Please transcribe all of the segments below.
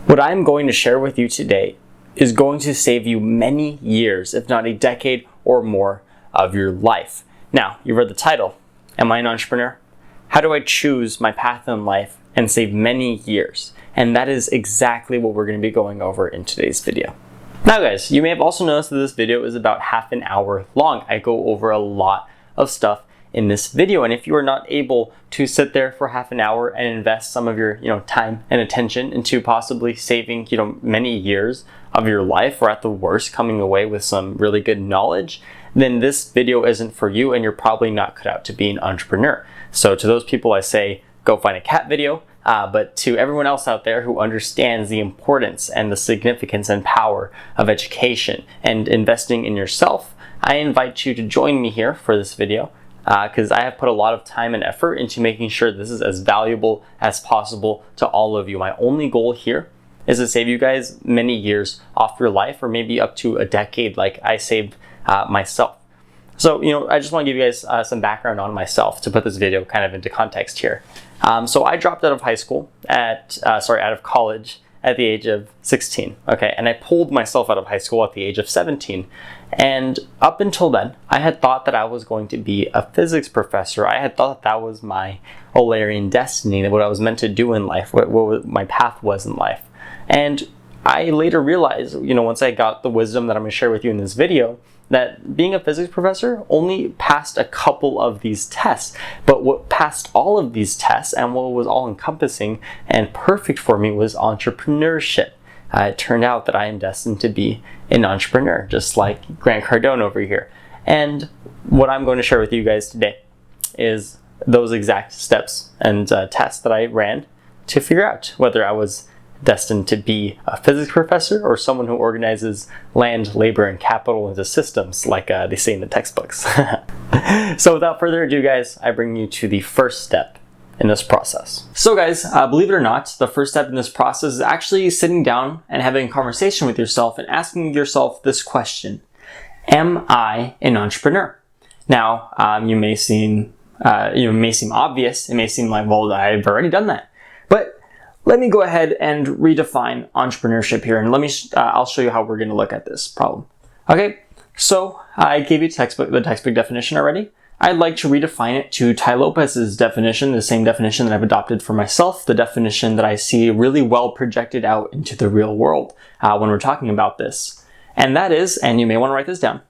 What I'm going to share with you today is going to save you many years, if not a decade or more, of your life. Now, you read the title. Am I an entrepreneur? How do I choose my path in life and save many years? And that is exactly what we're going to be going over in today's video. Now guys, you may have also noticed that this video is about half an hour long. I go over a lot of stuff in this video, and if you are not able to sit there for half an hour and invest some of your time and attention into possibly saving many years of your life, or at the worst coming away with some really good knowledge, then this video isn't for you and you're probably not cut out to be an entrepreneur. So to those people I say, go find a cat video, but to everyone else out there who understands the importance and the significance and power of education and investing in yourself, I invite you to join me here for this video, because I have put a lot of time and effort into making sure this is as valuable as possible to all of you. My only goal here is to save you guys many years off your life, or maybe up to a decade like I saved myself. So, I just want to give you guys some background on myself to put this video kind of into context here. So I dropped out of high school out of college at the age of 16, okay? And I pulled myself out of high school at the age of 17. And up until then, I had thought that I was going to be a physics professor. I had thought that was my Eularian destiny, what I was meant to do in life, what my path was in life. And I later realized, once I got the wisdom that I'm going to share with you in this video, that being a physics professor only passed a couple of these tests. But what passed all of these tests and what was all encompassing and perfect for me was entrepreneurship. It turned out that I am destined to be an entrepreneur, just like Grant Cardone over here. And what I'm going to share with you guys today is those exact steps and tests that I ran to figure out whether I was destined to be a physics professor or someone who organizes land, labor, and capital into systems like they say in the textbooks. So without further ado, guys, I bring you to the first step in this process. So guys, believe it or not, the first step in this process is actually sitting down and having a conversation with yourself and asking yourself this question: am I an entrepreneur? Now, you may seem obvious. It may seem like, well, I've already done that. But let me go ahead and redefine entrepreneurship here, and I'll show you how we're going to look at this problem. Okay, so I gave you the textbook definition already. I'd like to redefine it to Tai Lopez's definition, the same definition that I've adopted for myself, the definition that I see really well projected out into the real world when we're talking about this. And that is, and you may want to write this down,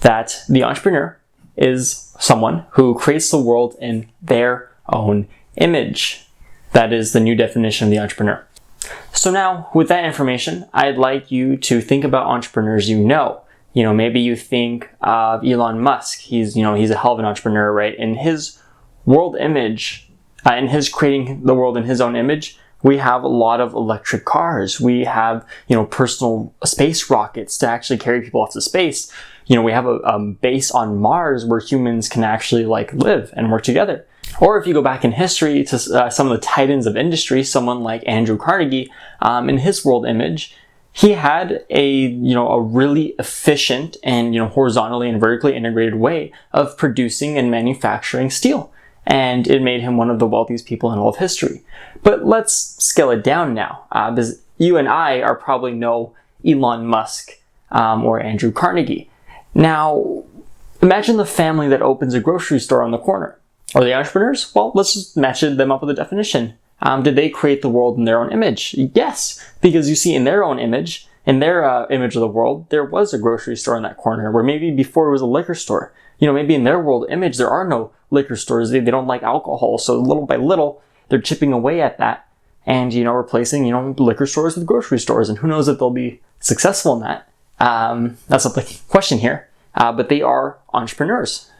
that the entrepreneur is someone who creates the world in their own image. That is the new definition of the entrepreneur. So now, with that information, I'd like you to think about entrepreneurs you know. Maybe you think of Elon Musk. He's a hell of an entrepreneur, right? In his world image, in his creating the world in his own image, we have a lot of electric cars. We have, personal space rockets to actually carry people off to space. We have a base on Mars where humans can actually live and work together. Or if you go back in history to some of the titans of industry, someone like Andrew Carnegie, in his world image, he had a really efficient and horizontally and vertically integrated way of producing and manufacturing steel, and it made him one of the wealthiest people in all of history. But let's scale it down now, because you and I are probably know Elon Musk or Andrew Carnegie. Now, imagine the family that opens a grocery store on the corner. Are they entrepreneurs? Well, let's just match them up with a definition. Did they create the world in their own image? Yes, because you see in their own image, in their image of the world, there was a grocery store in that corner, where maybe before it was a liquor store. Maybe in their world image, there are no liquor stores. They don't like alcohol. So little by little, they're chipping away at that and, replacing, liquor stores with grocery stores. And who knows if they'll be successful in that. That's a question here. But they are entrepreneurs,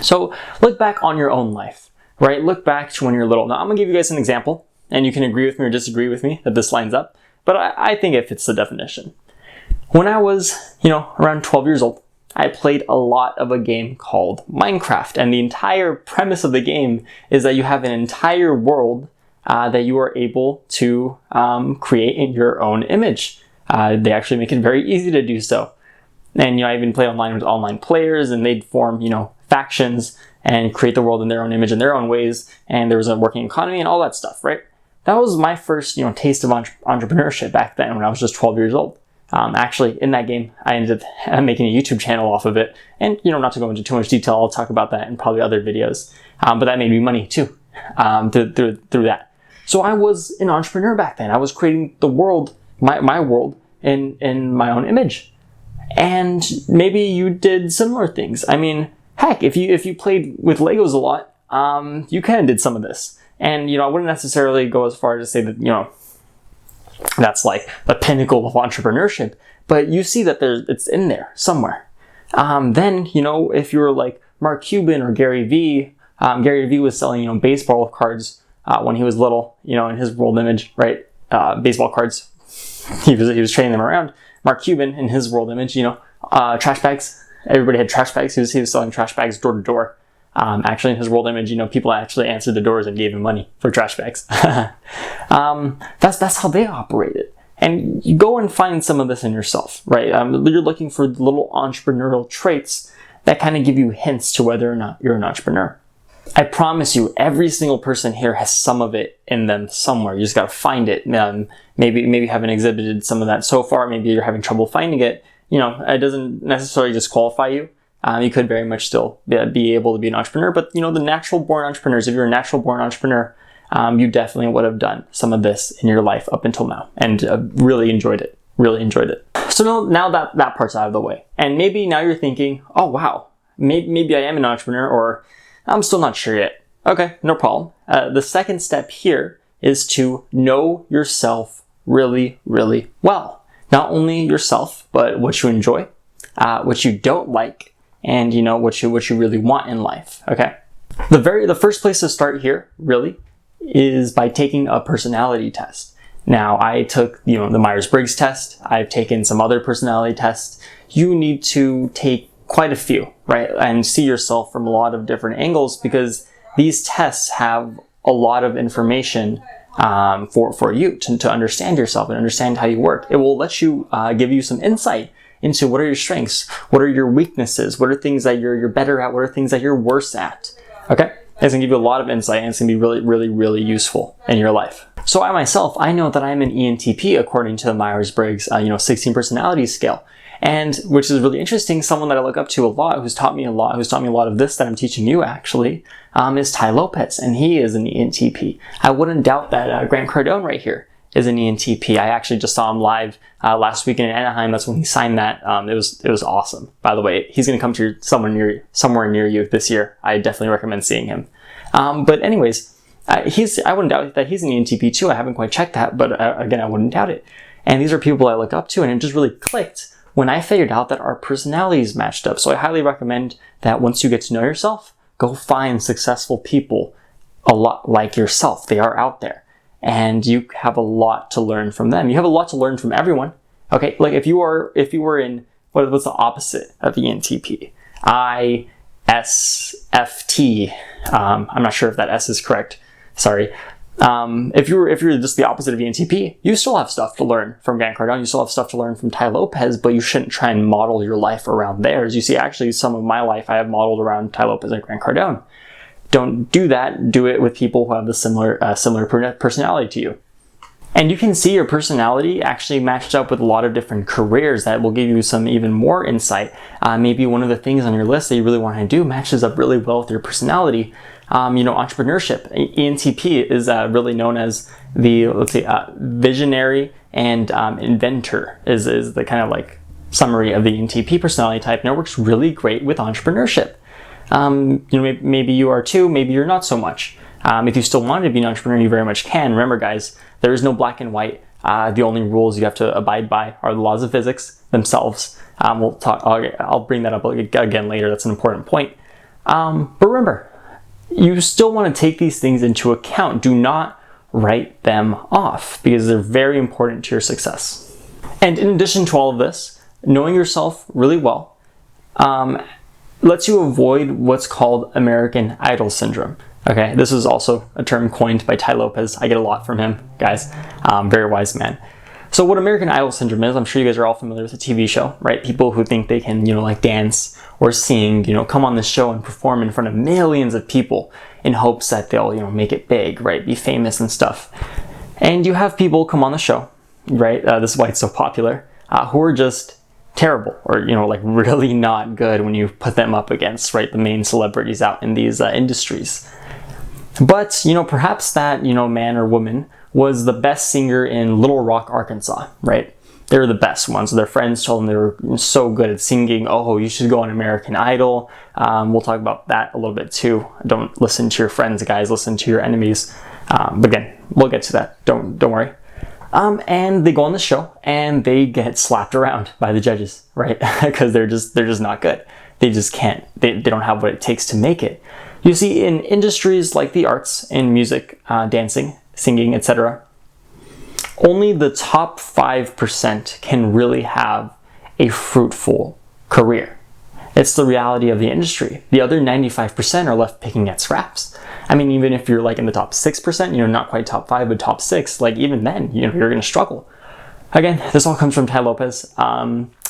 So look back on your own life, right? Look back to when you're little. Now, I'm going to give you guys an example, and you can agree with me or disagree with me that this lines up, but I think it fits the definition. When I was, around 12 years old, I played a lot of a game called Minecraft, and the entire premise of the game is that you have an entire world that you are able to create in your own image. They actually make it very easy to do so. And, I even play online with online players, and they'd form, factions and create the world in their own image in their own ways. And there was a working economy and all that stuff, right? that was my first, taste of entrepreneurship back then when I was just 12 years old. Actually, in that game, I ended up making a YouTube channel off of it. And, not to go into too much detail, I'll talk about that in probably other videos. But that made me money too, through that. So I was an entrepreneur back then. I was creating the world, my world, in my own image. And maybe you did similar things. I mean, heck, if you played with Legos a lot, you kind of did some of this. And, I wouldn't necessarily go as far as to say that, that's like the pinnacle of entrepreneurship, but you see that it's in there somewhere. Then, if you were like Mark Cuban or Gary Vee, Gary Vee was selling, baseball cards, when he was little, in his world image, right? Baseball cards. He was trading them around. Mark Cuban, in his world image, trash bags. Everybody had trash bags. He was selling trash bags door to door. Actually, in his world image, people actually answered the doors and gave him money for trash bags. That's how they operated. And you go and find some of this in yourself, right? You're looking for little entrepreneurial traits that kind of give you hints to whether or not you're an entrepreneur. I promise you, every single person here has some of it in them somewhere. You just got to find it. Maybe you haven't exhibited some of that so far. Maybe you're having trouble finding it. It doesn't necessarily disqualify you. You could very much still be able to be an entrepreneur, but the natural born entrepreneurs, if you're a natural born entrepreneur, you definitely would have done some of this in your life up until now and really enjoyed it. So now that part's out of the way. And maybe now you're thinking, oh wow, maybe I am an entrepreneur, or I'm still not sure yet. Okay, no problem. The second step here is to know yourself really, really well. Not only yourself, but what you enjoy, what you don't like, and what you really want in life. Okay. The first place to start here really is by taking a personality test. Now, I took the Myers-Briggs test. I've taken some other personality tests. You need to take quite a few, right? And see yourself from a lot of different angles, because these tests have a lot of information for you to understand yourself and understand how you work. It will let you give you some insight into what are your strengths, what are your weaknesses, what are things that you're better at, what are things that you're worse at. Okay? It's going to give you a lot of insight, and it's going to be really, really, really useful in your life. So I know that I'm an ENTP according to the Myers-Briggs 16 personality scale. And which is really interesting. Someone that I look up to a lot, who's taught me a lot of this that I'm teaching you actually, is Tai Lopez, and he is an ENTP. I wouldn't doubt that Grant Cardone right here is an ENTP. I actually just saw him live last weekend in Anaheim. That's when he signed that. It was awesome. By the way, he's going to come to somewhere near you this year. I definitely recommend seeing him. But anyways, I wouldn't doubt that he's an ENTP too. I haven't quite checked that, but again, I wouldn't doubt it. And these are people I look up to, and it just really clicked when I figured out that our personalities matched up. So I highly recommend that once you get to know yourself, go find successful people a lot like yourself. They are out there, and you have a lot to learn from them. You have a lot to learn from everyone. Okay, like if you were in what's the opposite of ENTP? ISFT. I'm not sure if that S is correct. Sorry. If you're just the opposite of ENTP, you still have stuff to learn from Grant Cardone. You still have stuff to learn from Tai Lopez, but you shouldn't try and model your life around theirs. You see, actually, some of my life I have modeled around Tai Lopez and Grant Cardone. Don't do that. Do it with people who have the similar personality to you. And you can see your personality actually matched up with a lot of different careers that will give you some even more insight. Maybe one of the things on your list that you really want to do matches up really well with your personality. Entrepreneurship. ENTP is really known as the, visionary and inventor is the kind of like summary of the ENTP personality type, and it works really great with entrepreneurship. Maybe you are too, maybe you're not so much. If you still want to be an entrepreneur, you very much can. Remember, guys, there is no black and white. The only rules you have to abide by are the laws of physics themselves. I'll bring that up again later. That's an important point. But remember, you still want to take these things into account. Do not write them off, because they're very important to your success. And in addition to all of this, knowing yourself really well lets you avoid what's called American Idol syndrome. Okay, this is also a term coined by Tai Lopez. I get a lot from him, guys. Very wise man. So what American Idol syndrome is, I'm sure you guys are all familiar with the TV show, right? People who think they can, dance or sing, come on this show and perform in front of millions of people in hopes that they'll, make it big, right? Be famous and stuff. And you have people come on the show, right? This is why it's so popular, who are just terrible, or like really not good when you put them up against, right, the main celebrities out in these industries. But perhaps that man or woman was the best singer in Little Rock, Arkansas, right? They were the best ones. Their friends told them they were so good at singing. Oh, you should go on American Idol. We'll talk about that a little bit too. Don't listen to your friends, guys. Listen to your enemies. But again, we'll get to that. Don't worry. And they go on the show and they get slapped around by the judges, right? Because they're just not good. They just can't. They don't have what it takes to make it. You see, in industries like the arts, in music, dancing, singing, etc., only the top 5% can really have a fruitful career. It's the reality of the industry. The other 95% are left picking at scraps. I mean, even if you're like in the top 6%, not quite top 5, but top 6, like even then, you're going to struggle. Again, this all comes from Tai Lopez.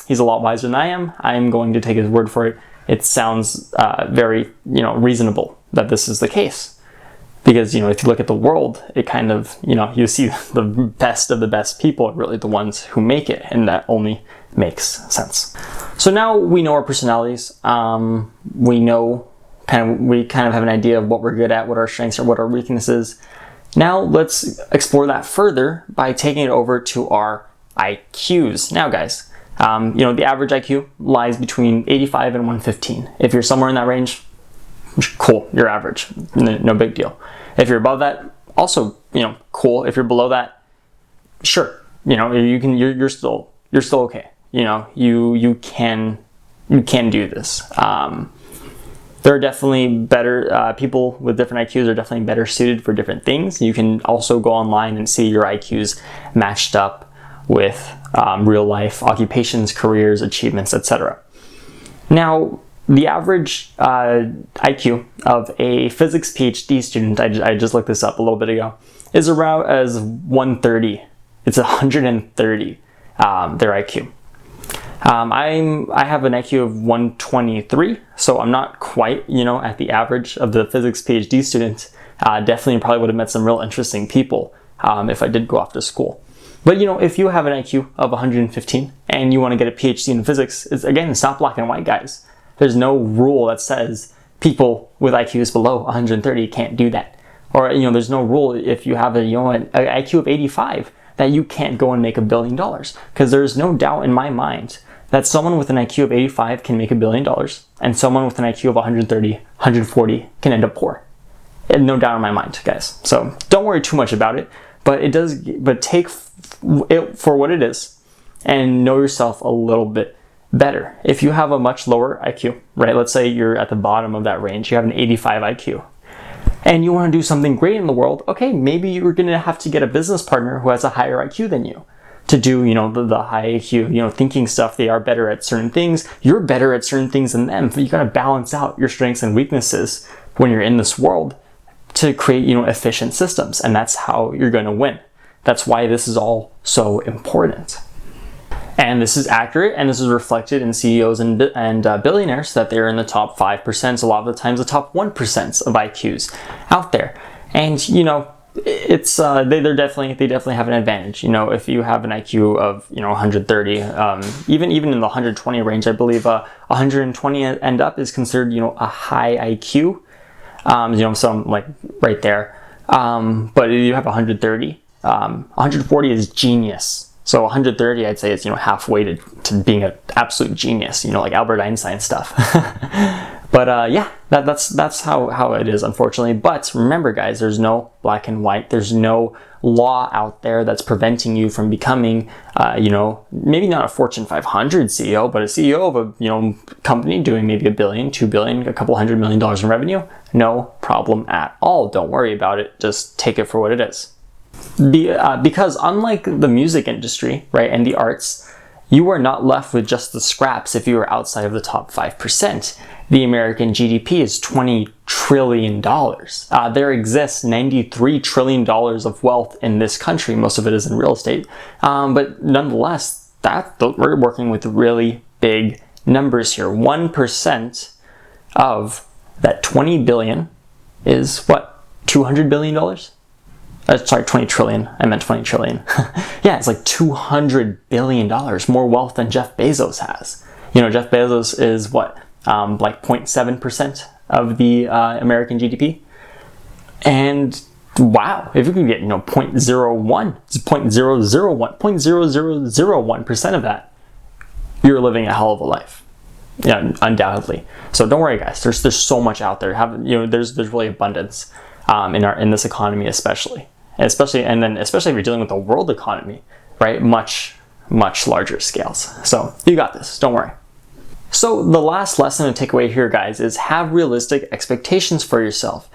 He's a lot wiser than I am. I'm going to take his word for it. It sounds very, reasonable that this is the case. Because, if you look at the world, it kind of, you see the best of the best people are really the ones who make it. And that only makes sense. So now we know our personalities. We know we kind of have an idea of what we're good at, what our strengths are, what our weaknesses. Now let's explore that further by taking it over to our IQs. Now, guys, the average IQ lies between 85 and 115. If you're somewhere in that range, cool, you're average, no big deal. If you're above that, also, cool. If you're below that, sure, you're still okay. You can do this. There are definitely better people with different IQs are definitely better suited for different things. You can also go online and see your IQs matched up with real life occupations, careers, achievements, etc. Now, the average IQ of a physics PhD student, I just looked this up a little bit ago, is around as 130. It's 130, their IQ. I have an IQ of 123, so I'm not quite, at the average of the physics PhD student. Definitely probably would have met some real interesting people if I did go off to school. But, if you have an IQ of 115 and you want to get a PhD in physics, it's not black and white, guys. There's no rule that says people with IQs below 130 can't do that. Or, there's no rule if you have an IQ of 85 that you can't go and make $1 billion. Because there's no doubt in my mind that someone with an IQ of 85 can make $1 billion and someone with an IQ of 130, 140 can end up poor. And no doubt in my mind, guys. So don't worry too much about it, but take it for what it is and know yourself a little bit better. If you have a much lower IQ, right? Let's say you're at the bottom of that range, you have an 85 IQ, and you want to do something great in the world, okay, maybe you're going to have to get a business partner who has a higher IQ than you to do, the high IQ, thinking stuff. They are better at certain things. You're better at certain things than them. But you got to balance out your strengths and weaknesses when you're in this world to create, efficient systems. And that's how you're going to win. That's why this is all so important. And this is accurate, and this is reflected in CEOs and billionaires that they're in the top 5%, a lot of the times the top 1% of IQs out there. And it's they definitely have an advantage. If you have an IQ of 130, even in the 120 range, I believe 120 and up is considered a high IQ. So I'm like right there. But if you have 130, 140 is genius. So 130, I'd say, is halfway to being an absolute genius, like Albert Einstein stuff. But yeah, that's how it is, unfortunately. But remember, guys, there's no black and white. There's no law out there that's preventing you from becoming, maybe not a Fortune 500 CEO, but a CEO of a company doing maybe $1 billion, $2 billion, a couple $100 million in revenue. No problem at all. Don't worry about it. Just take it for what it is. Because unlike the music industry, right, and the arts, you are not left with just the scraps if you are outside of the top 5%. The American GDP is $20 trillion. There exists $93 trillion of wealth in this country. Most of it is in real estate. But nonetheless, we're working with really big numbers here. 1% of that 20 billion is what? $200 billion? sorry, 20 trillion. I meant 20 trillion. Yeah, it's like $200 billion, more wealth than Jeff Bezos has. Jeff Bezos is what, like 0.7% of the American GDP? And wow, if you can get, 0.0001% of that, you're living a hell of a life. Yeah, undoubtedly. So don't worry, guys. There's so much out there. There's really abundance in this economy, especially if you're dealing with the world economy, right? Much larger scales. So you got this. Don't worry. So the last lesson to take away here, guys, is have realistic expectations for yourself.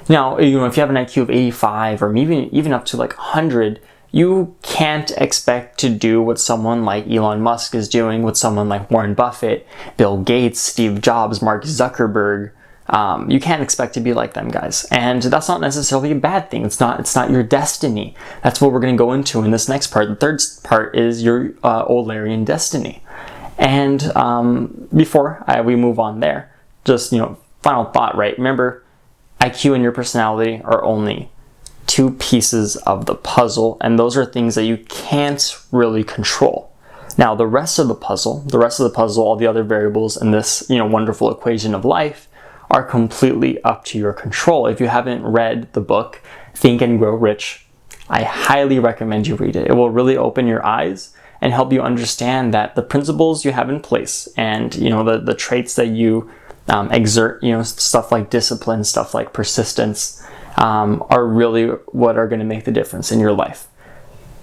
Now, if you have an IQ of 85 or even up to like 100, you can't expect to do what someone like Elon Musk is doing, what someone like Warren Buffett, Bill Gates, Steve Jobs, Mark Zuckerberg. You can't expect to be like them, guys. And that's not necessarily a bad thing. It's not your destiny. That's what we're going to go into in this next part. The third part is your Eularian destiny. And before we move on there, just, final thought, right? Remember, IQ and your personality are only two pieces of the puzzle, and those are things that you can't really control. Now, the rest of the puzzle, all the other variables in this, wonderful equation of life are completely up to your control. If you haven't read the book, Think and Grow Rich, I highly recommend you read it. It will really open your eyes and help you understand that the principles you have in place and, the traits that you exert, stuff like discipline, stuff like persistence, are really what are going to make the difference in your life.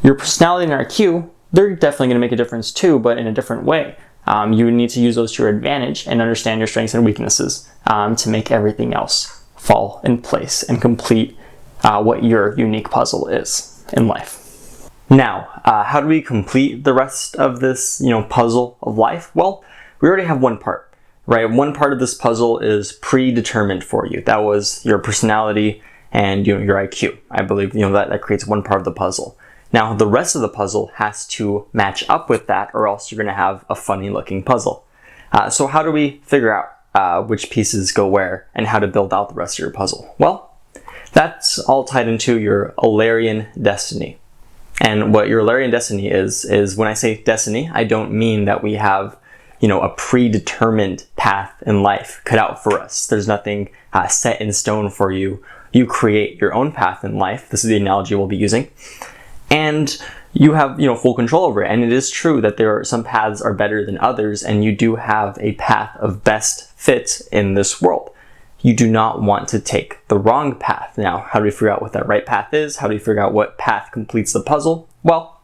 Your personality and IQ, they're definitely going to make a difference too, but in a different way. You need to use those to your advantage and understand your strengths and weaknesses to make everything else fall in place and complete what your unique puzzle is in life. Now, how do we complete the rest of this, puzzle of life? Well, we already have one part. Right, one part of this puzzle is predetermined for you. That was your personality and your IQ. I believe that creates one part of the puzzle. Now the rest of the puzzle has to match up with that, or else you're going to have a funny looking puzzle. So how do we figure out which pieces go where and how to build out the rest of your puzzle? Well, that's all tied into your Eularian destiny. And what your Eularian destiny is when I say destiny, I don't mean that we have a predetermined path in life cut out for us. There's nothing set in stone for you. You create your own path in life. This is the analogy we'll be using. And you have, full control over it. And it is true that some paths are better than others, and you do have a path of best fit in this world. You do not want to take the wrong path. Now, how do we figure out what that right path is? How do we figure out what path completes the puzzle? Well,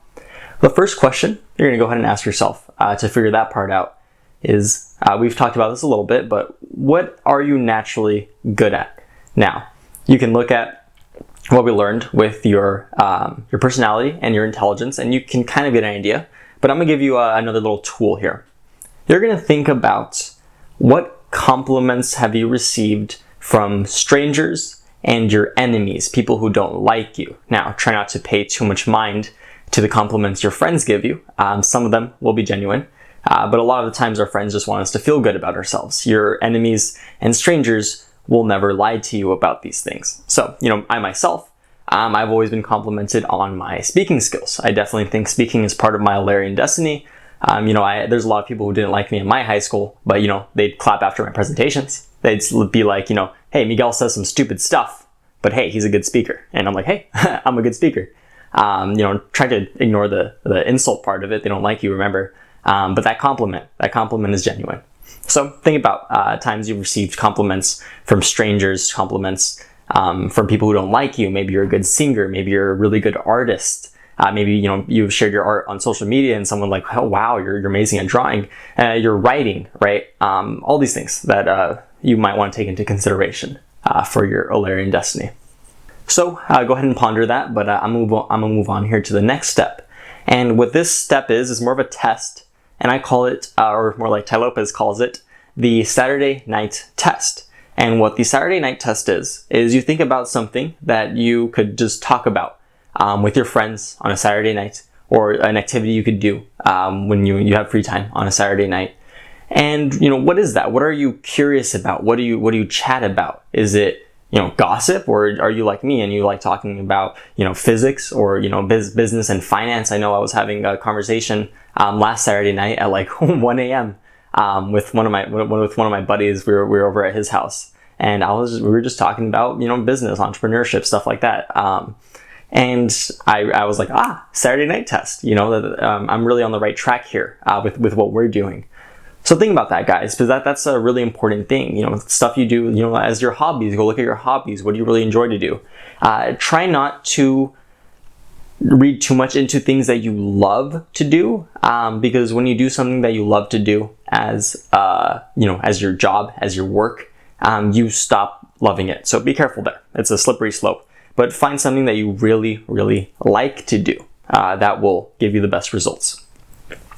the first question you're going to go ahead and ask yourself to figure that part out is, we've talked about this a little bit, but what are you naturally good at? Now, you can look at what we learned with your personality and your intelligence, and you can kind of get an idea, but I'm going to give you another little tool here. You're going to think about what compliments have you received from strangers and your enemies, people who don't like you. Now, try not to pay too much mind to the compliments your friends give you. Some of them will be genuine. But a lot of the times our friends just want us to feel good about ourselves. Your enemies and strangers will never lie to you about these things. So, I myself, I've always been complimented on my speaking skills. I definitely think speaking is part of my Eularian destiny. There's a lot of people who didn't like me in my high school, but, they'd clap after my presentations. They'd be like, hey, Miguel says some stupid stuff, but hey, he's a good speaker. And I'm like, hey, I'm a good speaker. Try to ignore the insult part of it. They don't like you, remember. But that compliment is genuine. So think about times you've received compliments from strangers, compliments from people who don't like you. Maybe you're a good singer, maybe you're a really good artist. Maybe you've shared your art on social media and someone like, oh wow, you're amazing at drawing. You're writing, right? All these things that you might want to take into consideration for your Eularian destiny. So go ahead and ponder that, but I'm gonna move on here to the next step. And what this step is more of a test. And I call it, or more like Ty Lopez calls it, the Saturday night test. And what the Saturday night test is you think about something that you could just talk about with your friends on a Saturday night, or an activity you could do when you have free time on a Saturday night. And what is that? What are you curious about? What do you chat about? Is it gossip, or are you like me and you like talking about, physics or, business and finance? I know I was having a conversation last Saturday night at like 1 a.m. With one of my buddies. We were over at his house, and we were just talking about, business, entrepreneurship, stuff like that. And I was like, Saturday night test, I'm really on the right track here with what we're doing. So think about that, guys, because that's a really important thing. Stuff you do, as your hobbies. Go look at your hobbies. What do you really enjoy to do? Try not to read too much into things that you love to do, because when you do something that you love to do as as your job, as your work, you stop loving it. So be careful there. It's a slippery slope. But find something that you really, really like to do that will give you the best results.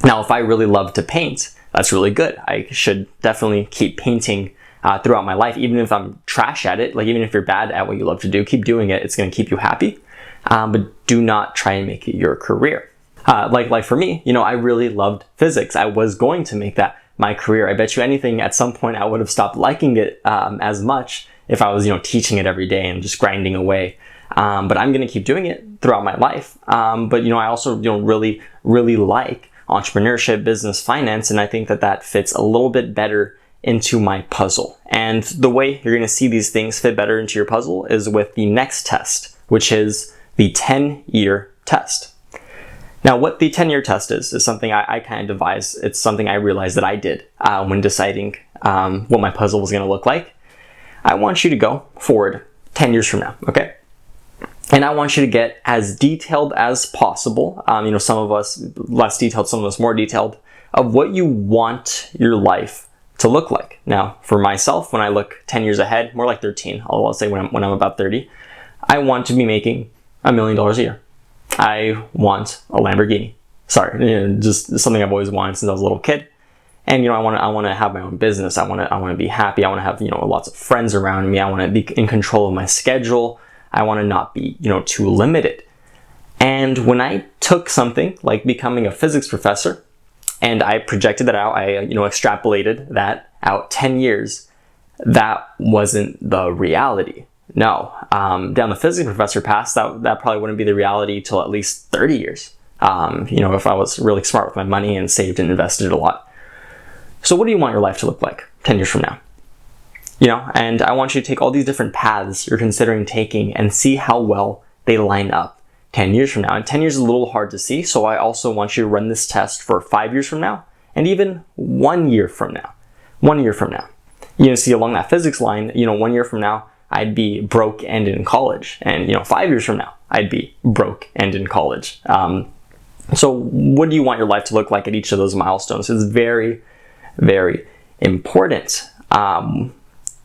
Now, if I really love to paint, that's really good. I should definitely keep painting throughout my life, even if I'm trash at it. Like, even if you're bad at what you love to do, keep doing it. It's going to keep you happy. But do not try and make it your career. Like for me, I really loved physics. I was going to make that my career. I bet you anything at some point I would have stopped liking it as much if I was, teaching it every day and just grinding away. But I'm going to keep doing it throughout my life. But I also, really, really like entrepreneurship, business, finance, and I think that fits a little bit better into my puzzle. And the way you're going to see these things fit better into your puzzle is with the next test, which is the 10-year test. Now, what the 10-year test is something I kind of devised. It's something I realized that I did when deciding what my puzzle was going to look like. I want you to go forward 10 years from now, okay? And I want you to get as detailed as possible. Some of us less detailed, some of us more detailed, of what you want your life to look like. Now, for myself, when I look 10 years ahead, more like 13, I'll say when I'm about 30, I want to be making $1 million a year. I want a Lamborghini. Sorry, just something I've always wanted since I was a little kid. And I want to have my own business. I want to be happy. I want to have lots of friends around me. I want to be in control of my schedule. I want to not be too limited. And when I took something like becoming a physics professor, and I projected that out, I extrapolated that out 10 years, that wasn't the reality. No, down the physics professor path, that probably wouldn't be the reality till at least 30 years. If I was really smart with my money and saved and invested a lot. So what do you want your life to look like 10 years from now? And I want you to take all these different paths you're considering taking and see how well they line up 10 years from now. And 10 years is a little hard to see, so I also want you to run this test for 5 years from now and even 1 year from now. 1 year from now. See, along that physics line, 1 year from now, I'd be broke and in college. And, 5 years from now, I'd be broke and in college. So what do you want your life to look like at each of those milestones? It's very, very important.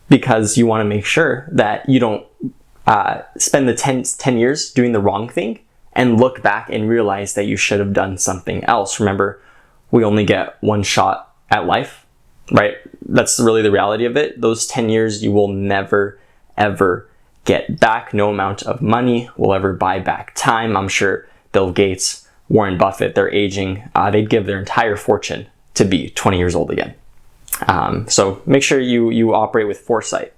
Because you want to make sure that you don't spend the 10 years doing the wrong thing and look back and realize that you should have done something else. Remember, we only get one shot at life, right? That's really the reality of it. Those 10 years you will never, ever get back. No amount of money will ever buy back time. I'm sure Bill Gates, Warren Buffett, they're aging. They'd give their entire fortune to be 20 years old again. So make sure you operate with foresight.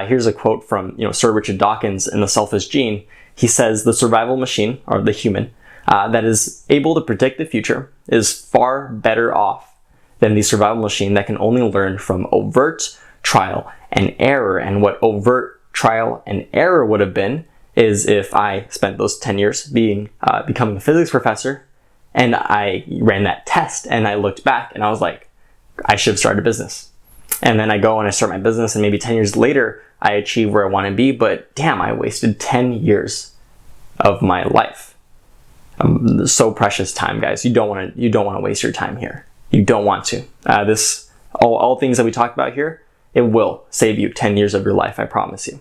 Here's a quote from Sir Richard Dawkins in The Selfish Gene. He says, "The survival machine, or the human, that is able to predict the future is far better off than the survival machine that can only learn from overt trial and error." And what overt trial and error would have been is if I spent those 10 years becoming a physics professor and I ran that test and I looked back and I was like, I should have started a business. And then I go and I start my business and maybe 10 years later, I achieve where I want to be, but damn, I wasted 10 years of my life. So precious time, guys. You don't want to waste your time here. You don't want to. All things that we talked about here, it will save you 10 years of your life, I promise you.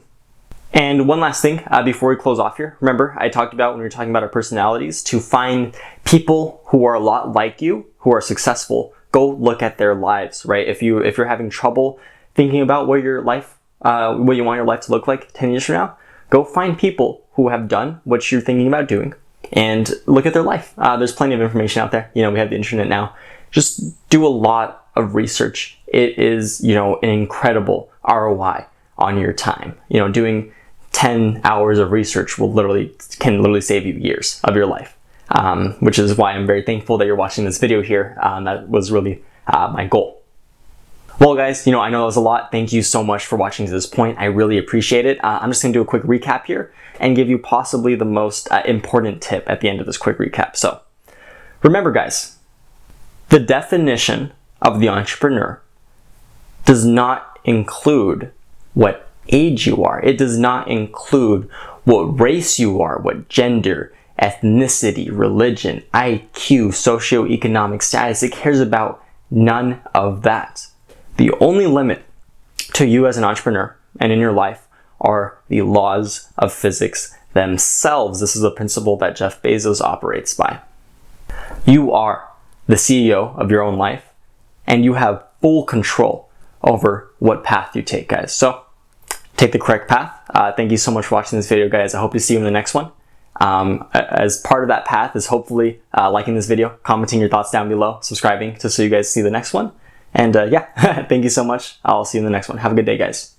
And one last thing before we close off here. Remember, I talked about when we were talking about our personalities, to find people who are a lot like you, who are successful. Go look at their lives, right? If you're having trouble thinking about what you want your life to look like 10 years from now, go find people who have done what you're thinking about doing and look at their life. There's plenty of information out there. We have the internet now. Just do a lot of research. It is, an incredible ROI on your time. You know, doing 10 hours of research can literally save you years of your life, which is why I'm very thankful that you're watching this video here. That was really my goal. Well, guys, I know that was a lot. Thank you so much for watching to this point. I really appreciate it. I'm just going to do a quick recap here and give you possibly the most important tip at the end of this quick recap. So remember, guys, the definition of the entrepreneur does not include what age you are. It does not include what race you are, what gender, ethnicity, religion, IQ, socioeconomic status. It cares about none of that. The only limit to you as an entrepreneur and in your life are the laws of physics themselves. This is a principle that Jeff Bezos operates by. You are the CEO of your own life, and you have full control over what path you take, guys. So take the correct path. Thank you so much for watching this video, guys. I hope to see you in the next one. As part of that path is hopefully liking this video, commenting your thoughts down below, subscribing so you guys see the next one. And yeah, thank you so much. I'll see you in the next one. Have a good day, guys.